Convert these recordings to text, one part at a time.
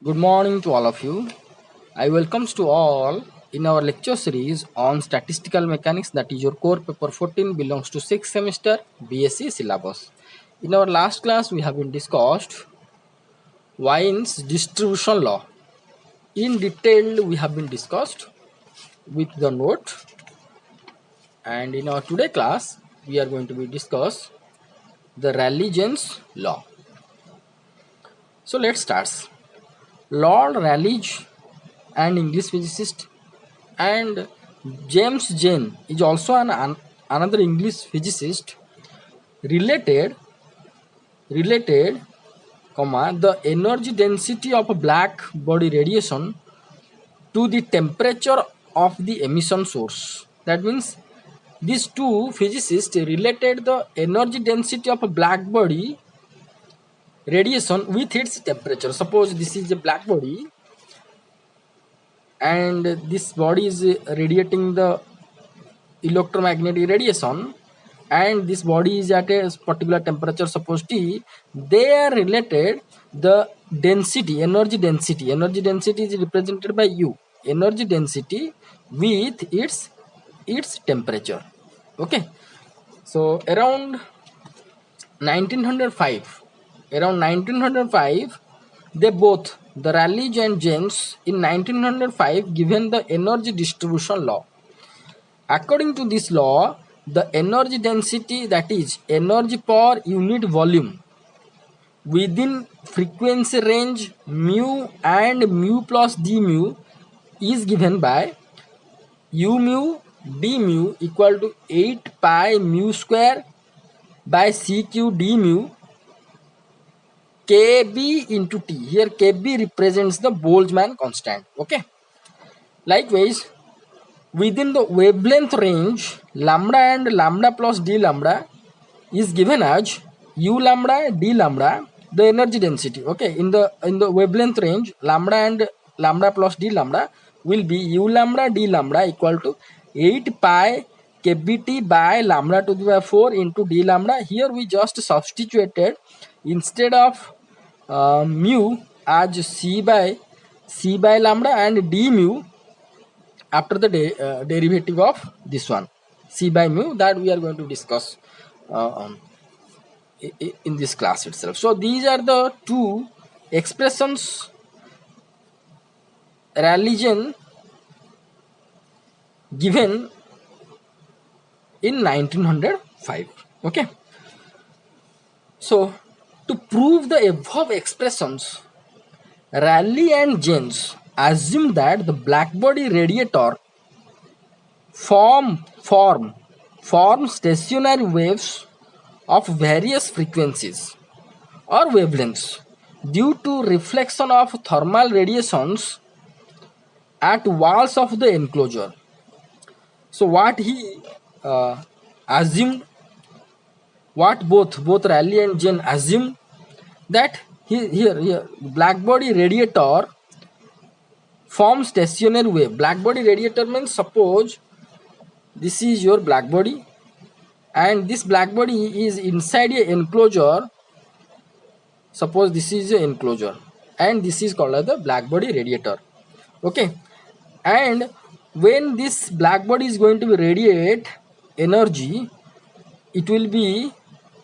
Good morning to all of you. I welcomes to all in our lecture series on statistical mechanics, that is your core paper 14, belongs to 6th semester BSc syllabus. In our last class we have been discussed Wien's distribution law. In detail we have been discussed with the note, and in our today class we are going to be discuss the Rayleigh-Jeans law. So let's start. Lord Rayleigh, an English physicist, and James Jane is also another English physicist, related related the energy density of a black body radiation to the temperature of the emission source. That means these two physicists related the energy density of a black body radiation with its temperature. Suppose this is a black body and this body is radiating the electromagnetic radiation, and this body is at a particular temperature, suppose T. They are related the density, energy density is represented by U, energy density with its temperature. Okay, so around 1905, they both, the Rayleigh and James, in 1905 given the energy distribution law. According to this law, the energy density, that is energy per unit volume within frequency range mu and mu plus d mu, is given by u mu d mu equal to 8 pi mu square by cq d mu kb into t. Here kb represents the Boltzmann constant. Okay. Likewise, within the wavelength range, lambda and lambda plus d lambda is given as u lambda d lambda, the energy density. Okay, in the wavelength range, lambda and lambda plus d lambda will be u lambda d lambda equal to 8 pi kbt by lambda to the power 4 into d lambda. Here we just substituted, instead of mu as c by lambda, and d mu after the derivative of this one, c by mu, that we are going to discuss uh, um, in this class itself. So these are the two expressions religion given in 1905. Okay, so to prove the above expressions, Rayleigh and James assumed that the blackbody radiator form stationary waves of various frequencies or wavelengths due to reflection of thermal radiations at walls of the enclosure. So what he assumed, what both Rayleigh and Jane assumed, that here blackbody radiator forms stationary wave. Blackbody radiator means, suppose this is your blackbody and this blackbody is inside a enclosure. Suppose this is a enclosure and this is called as the blackbody radiator. Okay, and when this blackbody is going to be radiate energy, it will be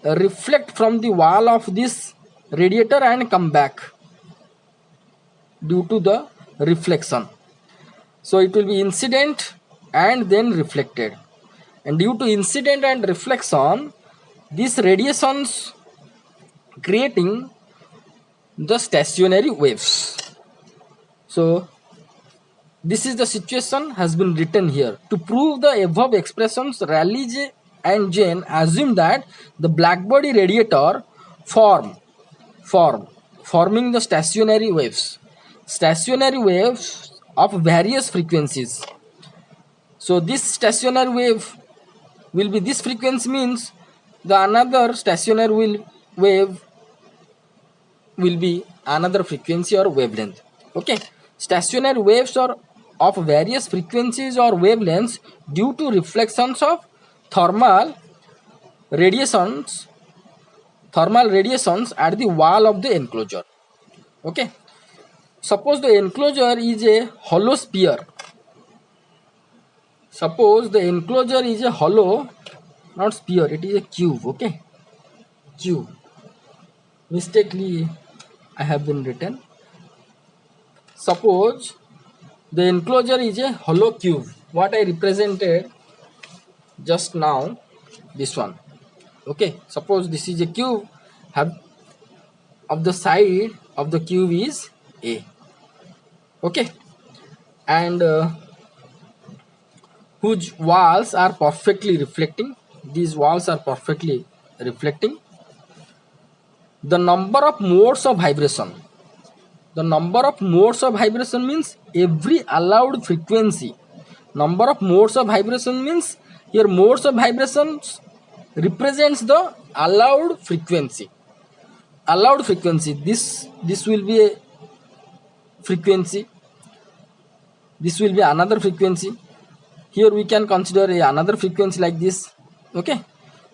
reflect from the wall of this radiator and come back due to the reflection. So it will be incident and then reflected, and due to incident and reflection, these radiations creating the stationary waves. So this is the situation has been written here. To prove the above expressions, Rayleigh and Jane assume that the blackbody radiator forming the stationary waves of various frequencies. So this stationary wave will be this frequency, means the another stationary wave will be another frequency or wavelength. Okay, stationary waves are of various frequencies or wavelengths due to reflections of thermal radiations at the wall of the enclosure. Okay, Suppose the enclosure is a hollow sphere. Suppose the enclosure is a hollow, not sphere, it is a cube. Okay, cube. Mistakenly I have been written. Suppose the enclosure is a hollow cube. What I represented just now, this one. Okay, suppose this is a cube. Have of the side of the cube is A. Okay, and whose walls are perfectly reflecting. These walls are perfectly reflecting. The number of modes of vibration. The number of modes of vibration means every allowed frequency. Number of modes of vibration means here modes of vibrations represents the allowed frequency. Allowed frequency. This will be a frequency. This will be another frequency. Here we can consider another frequency like this. Okay,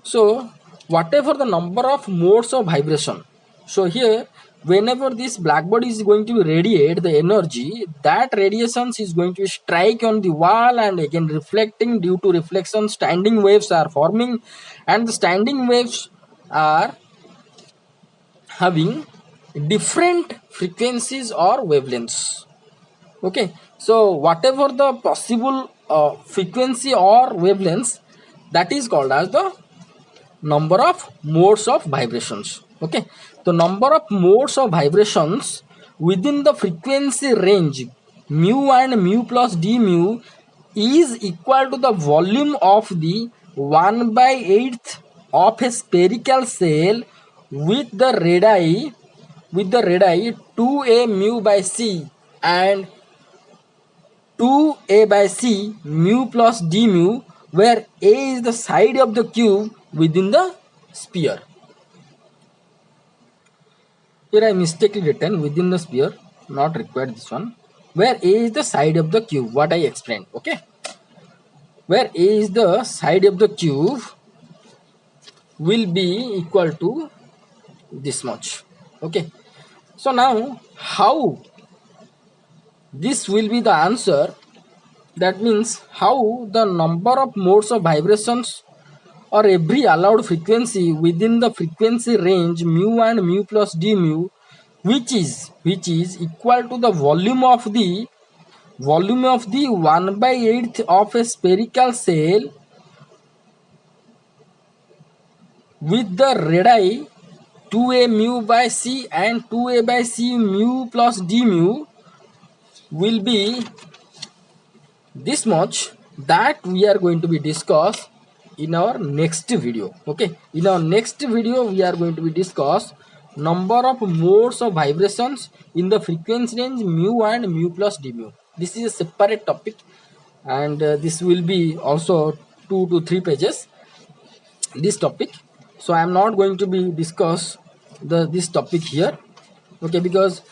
so whatever the number of modes of vibration, so here whenever this black body is going to radiate the energy, that radiations is going to strike on the wall and again reflecting. Due to reflection, standing waves are forming, and the standing waves are having different frequencies or wavelengths. Okay, so whatever the possible frequency or wavelengths, that is called as the number of modes of vibrations. Okay, the number of modes of vibrations within the frequency range mu and mu plus d mu is equal to the volume of the 1/8 of a spherical cell with the radii 2a mu by c and 2a by c mu plus d mu, where a is the side of the cube within the sphere. Here I mistakenly written within the sphere, not required this one. Where a is the side of the cube, what I explained. Okay, where a is the side of the cube will be equal to this much. Okay, so now how this will be the answer? That means how the number of modes of vibrations or every allowed frequency within the frequency range mu and mu plus d mu, which is equal to the volume of the 1/8 of a spherical cell with the radii 2a mu by c and 2a by c mu plus d mu will be this much, that we are going to be discuss in our next video. Okay, in our next video we are going to be discuss number of modes of vibrations in the frequency range mu and mu plus d mu. This is a separate topic, and this will be also 2 to 3 pages, this topic. So I am not going to be discuss this topic here. Okay, because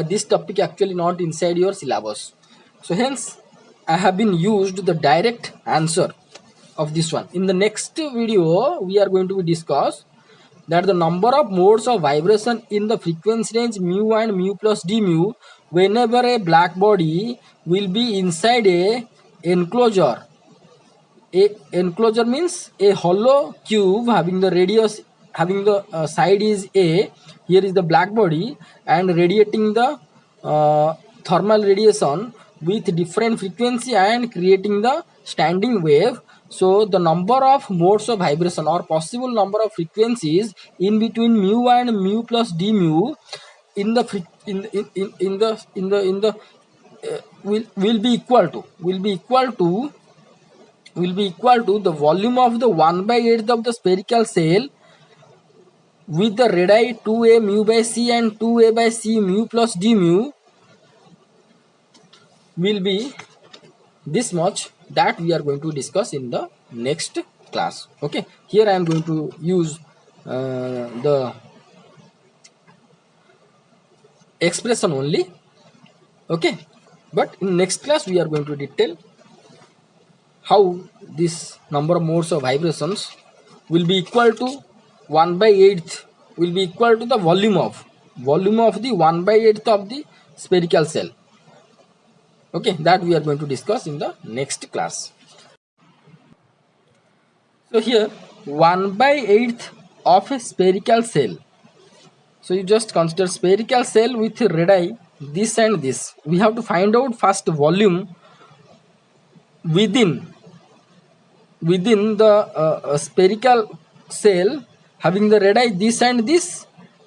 this topic actually not inside your syllabus, so hence I have been used the direct answer of this one. In the next video we are going to discuss that the number of modes of vibration in the frequency range mu and mu plus d mu whenever a black body will be inside a enclosure. A enclosure means a hollow cube having the radius, having the side is a, here is the black body, and radiating the thermal radiation with different frequency and creating the standing wave. So the number of modes of vibration or possible number of frequencies in between mu and mu plus d mu in the will be equal to the volume of the 1/8 of the spherical cell with the radii 2a mu by c and 2a by c mu plus d mu will be this much, that we are going to discuss in the next class. Okay, here I am going to use the expression only. Okay, but in next class we are going to detail how this number of modes of vibrations will be equal to 1/8, will be equal to the volume of the 1/8 of the spherical cell. Okay, that we are going to discuss in the next class. So here 1/8 of a spherical cell. So you just consider spherical cell with radii this and this. We have to find out first volume within the spherical cell having the radii this and this,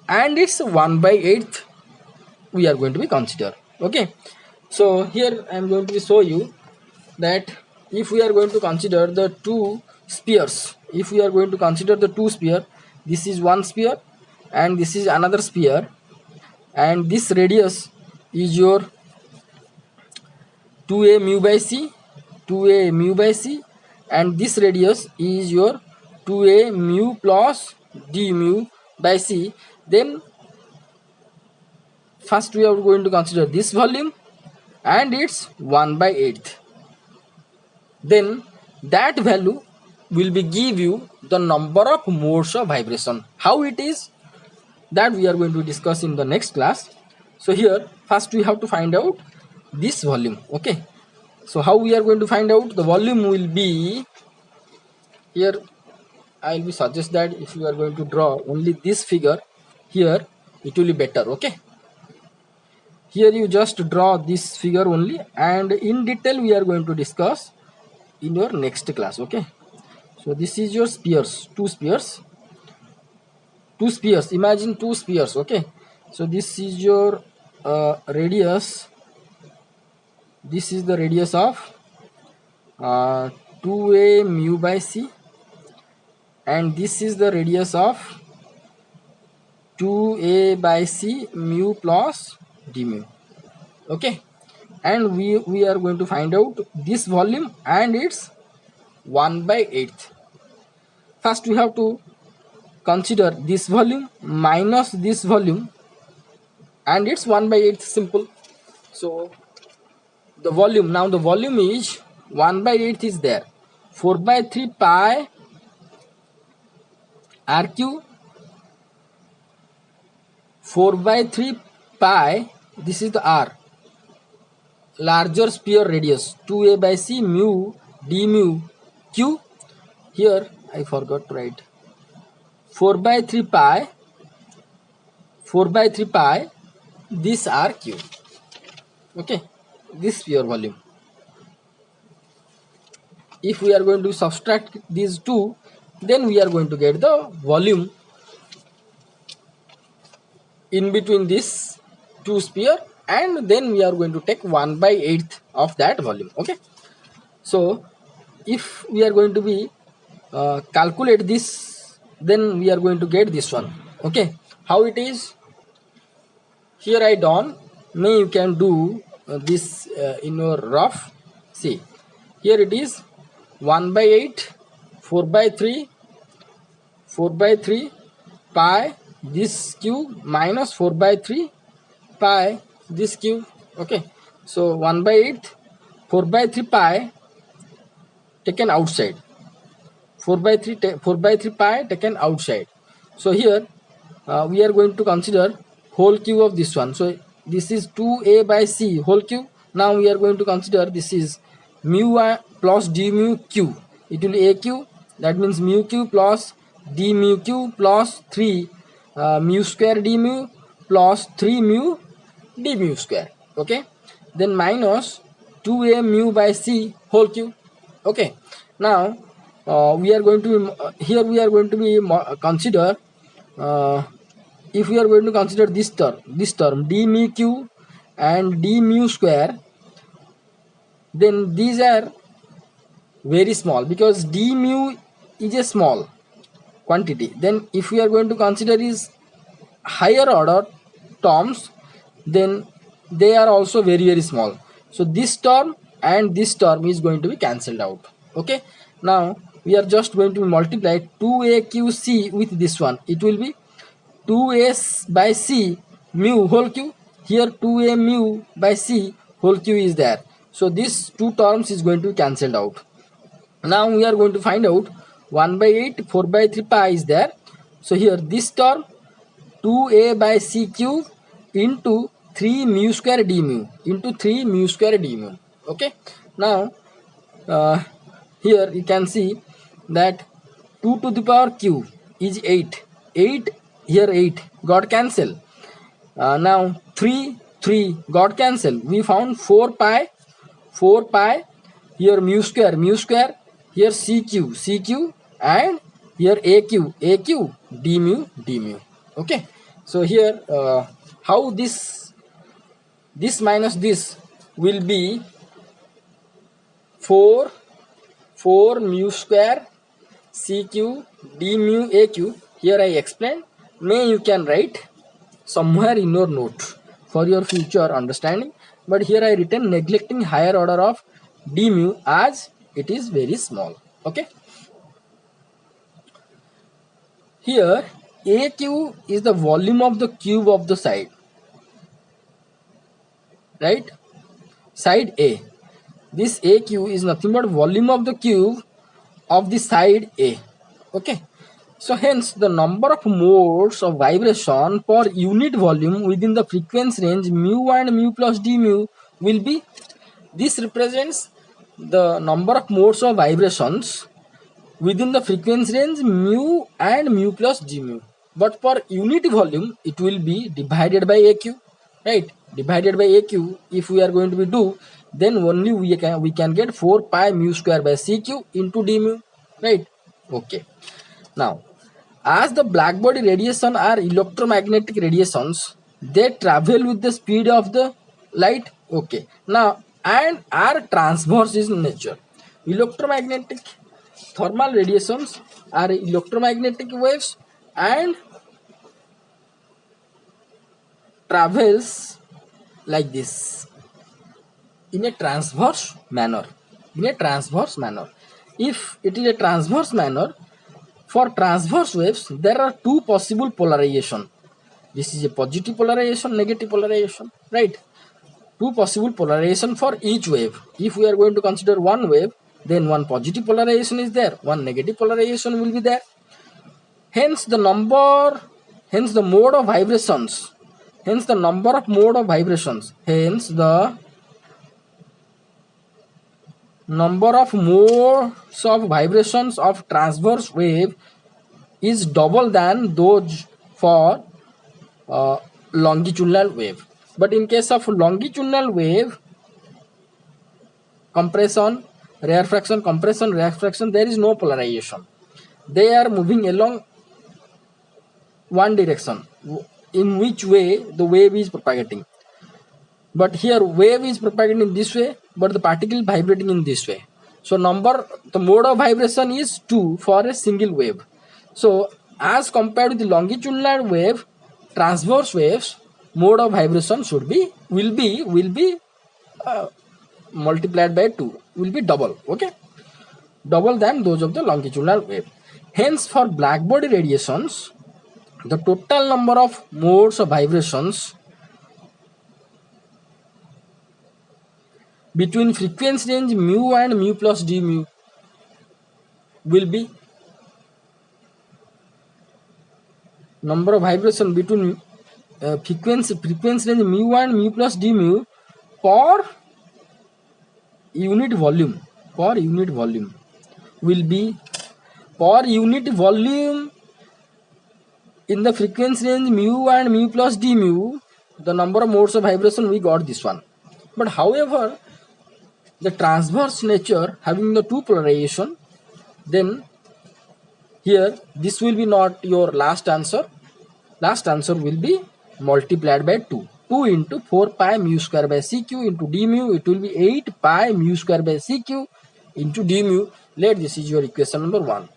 and it's 1/8 we are going to be consider. Okay, so here I am going to show you that if we are going to consider the two spheres, if we are going to consider the two sphere, this is one sphere and this is another sphere, and this radius is your 2a mu by c, 2a mu by c, and this radius is your 2a mu plus d mu by c. Then first we are going to consider this volume and it's 1/8. Then that value will be give you the number of modes of vibration. How it is, that we are going to discuss in the next class. So here first we have to find out this volume. Okay, so how we are going to find out the volume will be, here I will suggest that if you are going to draw only this figure here, it will be better. Okay, here you just draw this figure only, and in detail we are going to discuss in your next class. Okay, so this is your spheres, two spheres, imagine two spheres. Okay, so this is your radius, this is the radius of 2a mu by c, and this is the radius of 2a by c mu plus d mu. Okay, and we are going to find out this volume and it's 1/8. First we have to consider this volume minus this volume, and it's 1/8, simple. So the volume, now the volume is 1/8 is there, 4/3 pi rq, 4/3 pi, this is the r, larger sphere radius, 2a by c mu d mu q. Here I forgot to write 4/3 pi, 4/3 pi, this r q. Okay, this sphere volume. If we are going to subtract these two, then we are going to get the volume in between this two sphere, and then we are going to take 1/8 of that volume. Okay, so if we are going to be calculate this, then we are going to get this one. Okay, how it is, here I done, may you can do this in your rough. See, here it is 1/8, 4/3, 4/3 pi this cube minus 4/3 pi this cube. Okay, so 1/8, 4/3 pi taken outside, 4/3 pi taken outside. So here we are going to consider whole cube of this one. So this is 2a by c whole cube. Now we are going to consider this is mu plus d mu q. It will be a q, that means mu q plus d mu q plus 3 mu square d mu plus 3 mu d mu square. Okay, then minus 2a mu by c whole cube. Okay, now we are going to here we are going to be consider if we are going to consider this term d mu q and d mu square, then these are very small because d mu is a small quantity. Then if we are going to consider is higher order terms, then they are also very small. So this term and this term is going to be cancelled out. Okay, now we are just going to multiply 2aqc with this one. It will be 2a by c mu whole cube. Here 2a mu by c whole cube is there. So these two terms is going to be cancelled out. Now we are going to find out 1/8, 4/3 pi is there. So here this term 2a by c cube into 3 mu square d mu into 3 mu square d mu. Okay. Now here you can see that 2 to the power q is 8. 8 here 8 got cancel. Now 3 got cancel. We found 4 pi here mu square here cq and here aq d mu. Okay. So here how this minus this will be 4 mu square cq d mu aq. Here I explained. May you can write somewhere in your note for your future understanding, but here I written neglecting higher order of d mu as it is very small. Okay. Here aq is the volume of the cube of the side, right? Side A. This aq is nothing but volume of the cube of the side A. Okay. So hence the number of modes of vibration per unit volume within the frequency range mu and mu plus d mu will be, this represents the number of modes of vibrations within the frequency range mu and mu plus d mu. But per unit volume it will be divided by aq, right? Divided by aq. If we are going to be do, then only we can get 4 pi mu square by cq into d mu, right? Okay. Now, as the black body radiation are electromagnetic radiations, they travel with the speed of the light. Okay. Now, and are transverse in nature. Electromagnetic thermal radiations are electromagnetic waves and travels like this in a transverse manner. If it is a transverse manner, for transverse waves there are two possible polarization. This is a positive polarization, negative polarization, right? Two possible polarization for each wave. If we are going to consider one wave, then one positive polarization is there, one negative polarization will be there. Hence the mode of vibrations, hence the number of vibrations of transverse wave is double than those for longitudinal wave. But in case of longitudinal wave, compression, rarefaction, there is no polarization. They are moving along one direction, in which way the wave is propagating. But here wave is propagating this way, but the particle vibrating in this way. So the mode of vibration is 2 for a single wave. So as compared to the longitudinal wave, transverse waves mode of vibration will be multiplied by 2, will be double. Okay, double than those of the longitudinal wave. Hence for black body radiations, the total number of modes of vibrations between frequency range mu and mu plus d mu will be number of vibration between frequency range mu and mu plus d mu per unit volume will be per unit volume in the frequency range mu and mu plus d mu, the number of modes of vibration we got this one. But however, the transverse nature having the two polarization, then here this will be not your last answer. Last answer will be multiplied by 2 into 4 pi mu square by cq into d mu. It will be 8 pi mu square by cq into d mu. Let this is your equation number 1.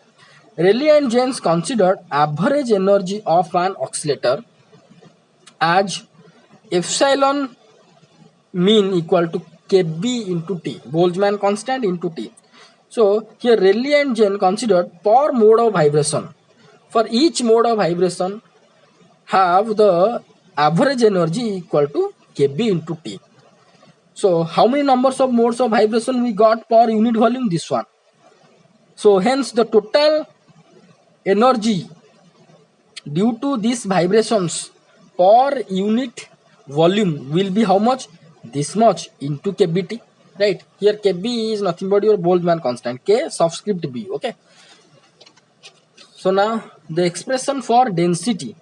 Rayleigh-Jeans considered average energy of an oscillator as epsilon mean equal to kb into t, Boltzmann constant into t. So here Rayleigh-Jeans considered per mode of vibration. For each mode of vibration have the average energy equal to kb into t. So how many numbers of modes of vibration we got per unit volume? This one. So hence the total energy due to these vibrations per unit volume will be how much? This much into kbt, right? Here kb is nothing but your Boltzmann constant, k subscript b. Okay, so now the expression for density,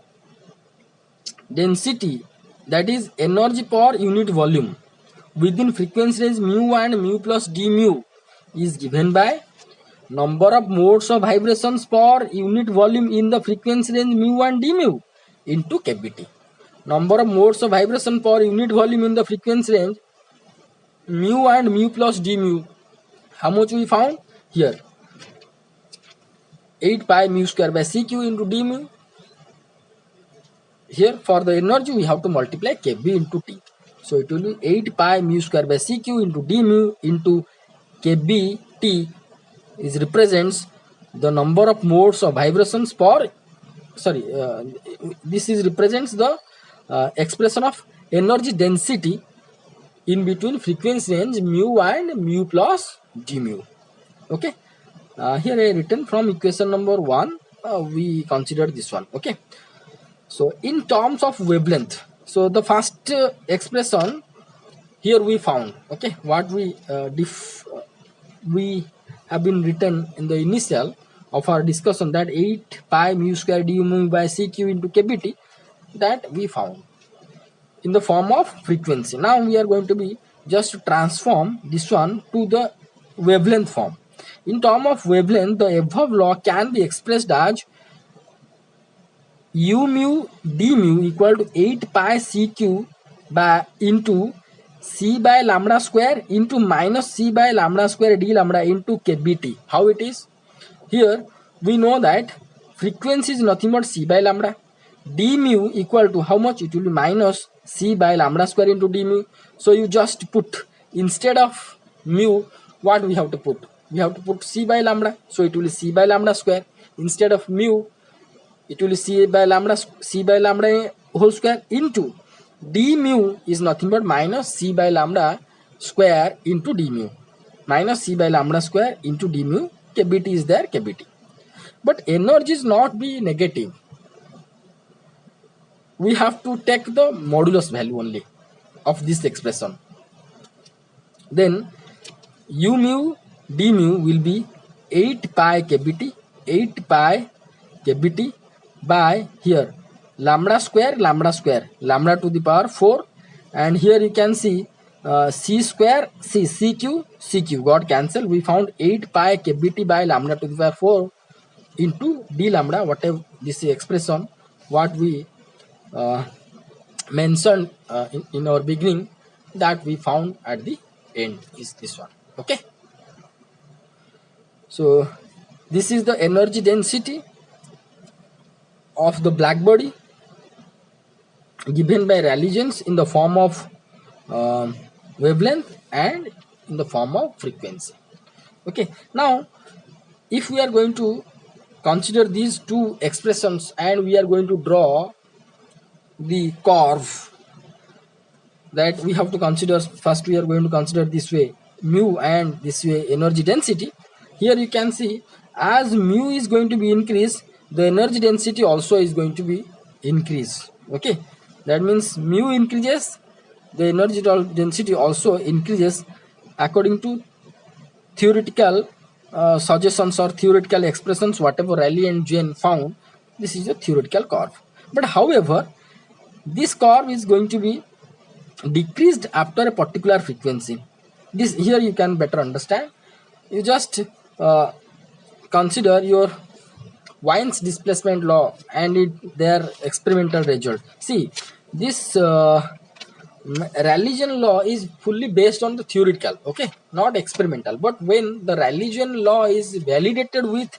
that is energy per unit volume within frequency range mu and mu plus d mu is given by number of modes of vibrations per unit volume in the frequency range mu and d mu into kbt. Number of modes of vibration per unit volume in the frequency range mu and mu plus d mu. How much we found? Here 8 pi mu square by cq into d mu. Here for the energy we have to multiply kb into t. So it will be 8 pi mu square by cq into d mu into kb t is represents the number of modes of vibrations per this is represents the expression of energy density in between frequency range mu and mu plus d mu. Okay, here I written from equation number 1, we consider this one. Okay, so in terms of wavelength, so the first expression here we found. Okay, what we we have been written in the initial of our discussion, that 8 pi mu square du mu by cq into kbt, that we found in the form of frequency. Now we are going to be just transform this one to the wavelength form. In term of wavelength, the above law can be expressed as u mu d mu equal to 8 pi cq by into c by lambda square into minus c by lambda square d lambda into kbt. How it is? Here we know that frequency is nothing but c by lambda. D mu equal to how much? It will be minus c by lambda square into d mu. So you just put, instead of mu, what we have to put? We have to put c by lambda. So it will be c by lambda square. Instead of mu, it will be c by lambda whole square into d mu is nothing but minus c by lambda square into d mu. Minus c by lambda square into d mu. Kbt is there, kbt. But energy is not be negative. We have to take the modulus value only of this expression. Then u mu d mu will be 8 pi kbt, 8 pi kbt by here lambda square, lambda to the power 4, and here you can see c square, cq got cancelled. We found 8 pi kbt by lambda to the power 4 into d lambda, whatever this expression what we mentioned in our beginning, that we found at the end is this one. Okay, so this is the energy density of the black body given by Rayleigh-Jeans in the form of wavelength and in the form of frequency. Okay, now if we are going to consider these two expressions and we are going to draw the curve, that we have to consider first, we are going to consider this way mu and this way energy density. Here you can see as mu is going to be increased, the energy density also is going to be increased. Okay, that means mu increases, the energy density also increases according to theoretical suggestions or theoretical expressions, whatever Rayleigh and Jeans found. This is a theoretical curve, but however this curve is going to be decreased after a particular frequency. This here you can better understand. You just consider your Wien's displacement law and their experimental result. See, this Rayleigh-Jeans law is fully based on the theoretical, okay, not experimental. But when the Rayleigh-Jeans law is validated with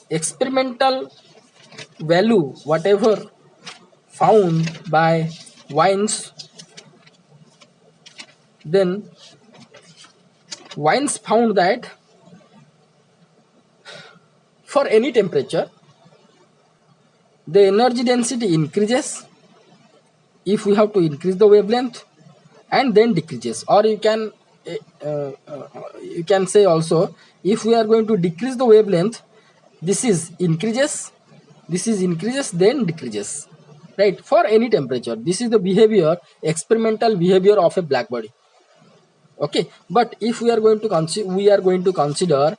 experimental value, whatever found by Wien's, then Wien's found that for any temperature the energy density increases if we have to increase the wavelength, and then decreases, or you can say also, if we are going to decrease the wavelength, this is increases then decreases, right, for any temperature. This is the behavior, experimental behavior of a black body. Okay, but if we are going to consider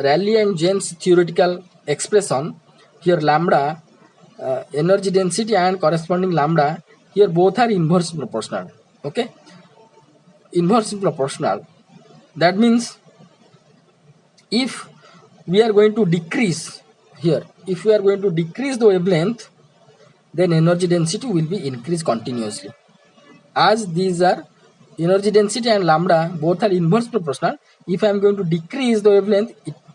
Rayleigh and Jeans theoretical expression, here lambda, energy density and corresponding lambda, here both are inversely proportional. Okay, inversely proportional. That means if we are going to decrease here, if we are going to decrease the wavelength, then energy density will be increased continuously. As these are energy density and lambda both are inverse proportional, if I am going to decrease the wavelength,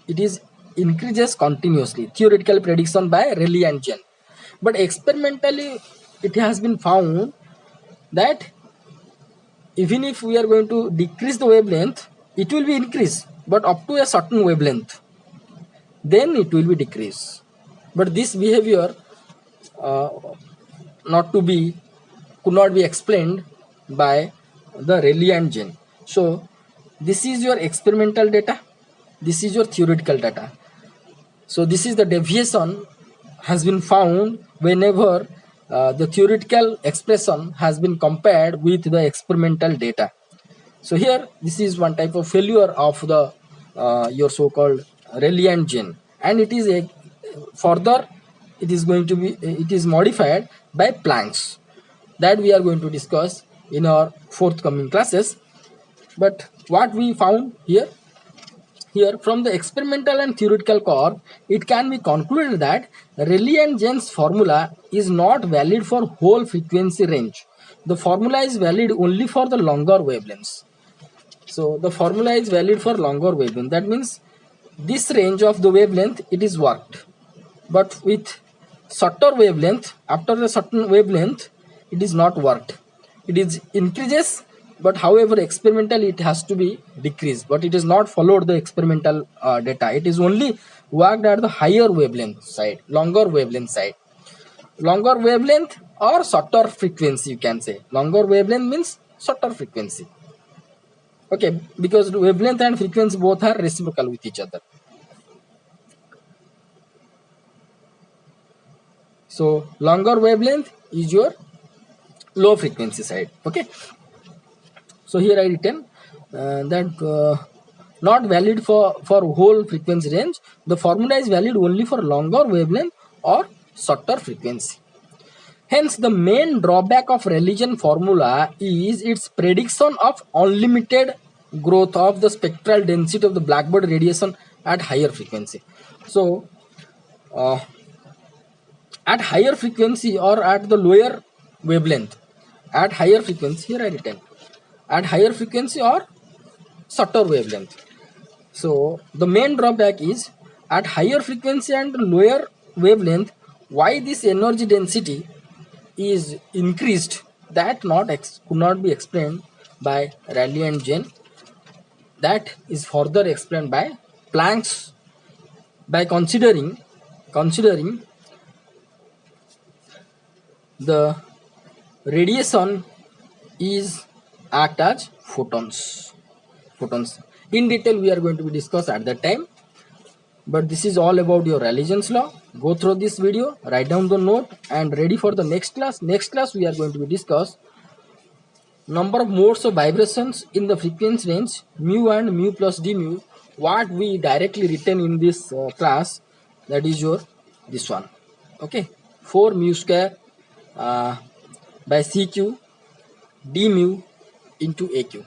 it is increases continuously. Theoretical prediction by Rayleigh and Jeans. But experimentally it has been found that even if we are going to decrease the wavelength, it will be increased, but up to a certain wavelength, then it will be decreased. But this behavior could not be explained by the Rayleigh and Jeans. So this is your experimental data, this is your theoretical data. So this is the deviation has been found whenever the theoretical expression has been compared with the experimental data. So here this is one type of failure of the your so-called Rayleigh and Jeans, and it is a further it is modified by Planck's, that we are going to discuss in our forthcoming classes. But what we found here from the experimental and theoretical curve, it can be concluded that Rayleigh and Jeans formula is not valid for whole frequency range. The formula is valid only for the longer wavelengths. So the formula is valid for longer wavelength. That means this range of the wavelength it is worked, but with shorter wavelength, after a certain wavelength, it is not worked. It is increases, but however experimentally it has to be decreased, but it is not followed the experimental data. It is only worked at the higher wavelength side, longer wavelength side. Longer wavelength or shorter frequency, you can say. Longer wavelength means shorter frequency. Okay, because wavelength and frequency both are reciprocal with each other. So longer wavelength is your low frequency side. Okay, so here I written that not valid for whole frequency range. The formula is valid only for longer wavelength or shorter frequency. Hence the main drawback of Rayleigh-Jeans formula is its prediction of unlimited growth of the spectral density of the blackbody radiation at higher frequency. So at higher frequency or at the lower wavelength, at higher frequency, here I written at higher frequency or shorter wavelength. So the main drawback is at higher frequency and lower wavelength, why this energy density is increased, that could not be explained by Rayleigh and Jeans. That is further explained by Planck's by considering the radiation is act as photons. In detail we are going to be discussed at that time, but this is all about your Rayleigh-Jeans law. Go through this video, write down the note, and ready for the next class. Next class we are going to be discuss number of modes of vibrations in the frequency range mu and mu plus d mu, what we directly written in this class, that is your this one. Okay, 4 mu square by CQ d mu into AQ.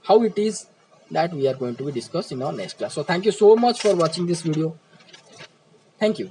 How it is, that we are going to be discussed in our next class. So thank you so much for watching this video. Thank you.